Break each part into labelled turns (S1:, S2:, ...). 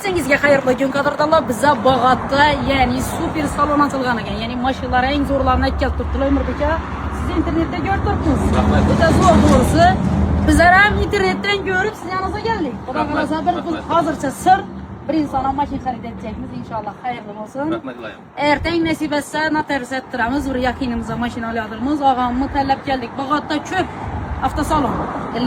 S1: Barchangizga xayrli kun qadrdonlar. Bizda Bog'otda, ya'ni super salon ochilgan ekan. Ya'ni mashinalar eng zo'rlarini aytib turibdilar Umrbek aka. Siz internetda ko'rib turibsiz. Juda zo'r to'g'risi. Bizlar ham internetdan ko'rib siz yaningizga keldik. Xudo xolasa bir hozircha sir bir insondan mashina xarid edəcəkmiz inşallah. Xayrli olsun. Ertang nasib etsa notarius ettiramiz. Bir yaqinimizga mashina olyapmiz. Og'amni tanlab keldik. Bog'otda ko'p avtosalon.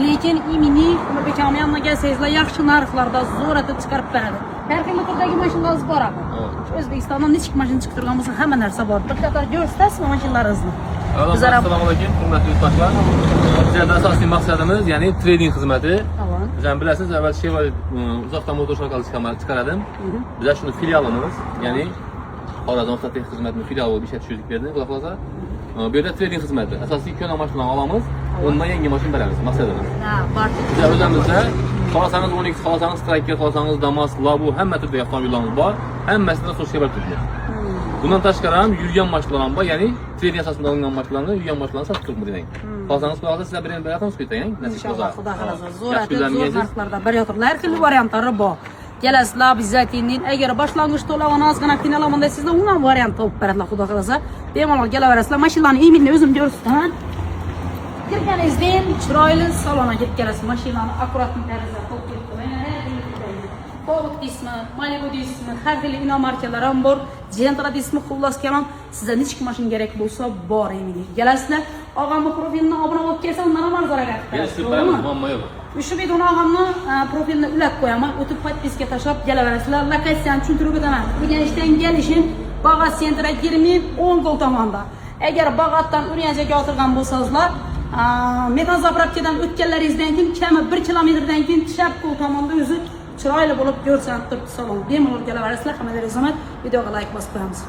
S1: Lekin imini Umrbek aka yanına gelsangizlar yaxshi narxlarda zo'r etib chiqarib beradi. Har xil turdagi mashinalar bor aka. O'zbekistondan nechik mashina chiqib turgan bo'lsa hamma narsa bor. Bir qator ko'rsatasizmi mashinalarimizni?
S2: Assalomu alaykum, hurmatli yurtdoshlar. Bizning asosiy maqsadimiz, ya'ni trading xizmati. Biz ham bilasiz, avval Chevrolet uzoqdan motor shokali chiqaradim. Biz shuni filialimiz, ya'ni Xorazm avtotexnik xizmatining filiali bo'lib ishlab tushirdik berdi. Xudo xolasa. Bu yerda trading xizmati. Asosiy ikkala mashinalarni olamiz, o'ndan yangi mashina beramiz, maqsadimiz. Biz o'zimizda xohlasangiz 12, xohlasangiz Striker, xohlasangiz Damas, Labu, hamma turdagi avtomobillarimiz bor. Hammasini so'zga turibdi. Bundan tashqari ham yurgan mashinalar ham bor, ya'ni trading asosida olingan mashinalarni yurgan mashinalarni sotib turibmiz degan. Xohlasangiz qo'yasiz, sizlar bilan beramiz ketang, nasib bo'lsa.
S1: Xudo xolasa zo'r narxlarda beryaptilar. Har xil variantlari bor. Kelasizlar bizzatinning agar boshlang'ich to'lovini ozgina qiynalaman desangizlar, undan variant topib beradilar. Xudo xolasa bemalol kelaverasizlar. Mashinalarni iminni o'zim ko'rsataman. Kirganingizdan chiroyli salonga ketib kelasiz. Mashinani akkuratni tarzda qo'yib ketdim. Ford ismi, Malibu ismi, har xil inomarkalar ham bor. Gentra ismi xullas kalam. Sizga nechik mashina kerak bo'lsa, bor emin. Kelasizlar. Og'amni profiliga obuna bo'lib kelsa, undan ham arzonroq berasiz.
S2: Muammo yo'q.
S1: Shu videoni og'amni profilini ulab qo'yaman. O'tib podpiska tashlab kelaverasizlar. Lokatsiyani tushuntirib o'taman. Urganchdan kelishim Bog'ot sentra 2010 qo'l tomonda. Agar Bog'otdan Urganchga o'tirgan bo'lsangizlar, metan zapravkadan o'tganlaringizdan keyin kami 1 kilometrdan keyin chap qo'l tomonda o'zi chiroyli bo'lib ko'rsatib turibdi salon. Bemalol kelaverasizlar. Hammaga rahmat. Videoga like bosib qo'yamiz.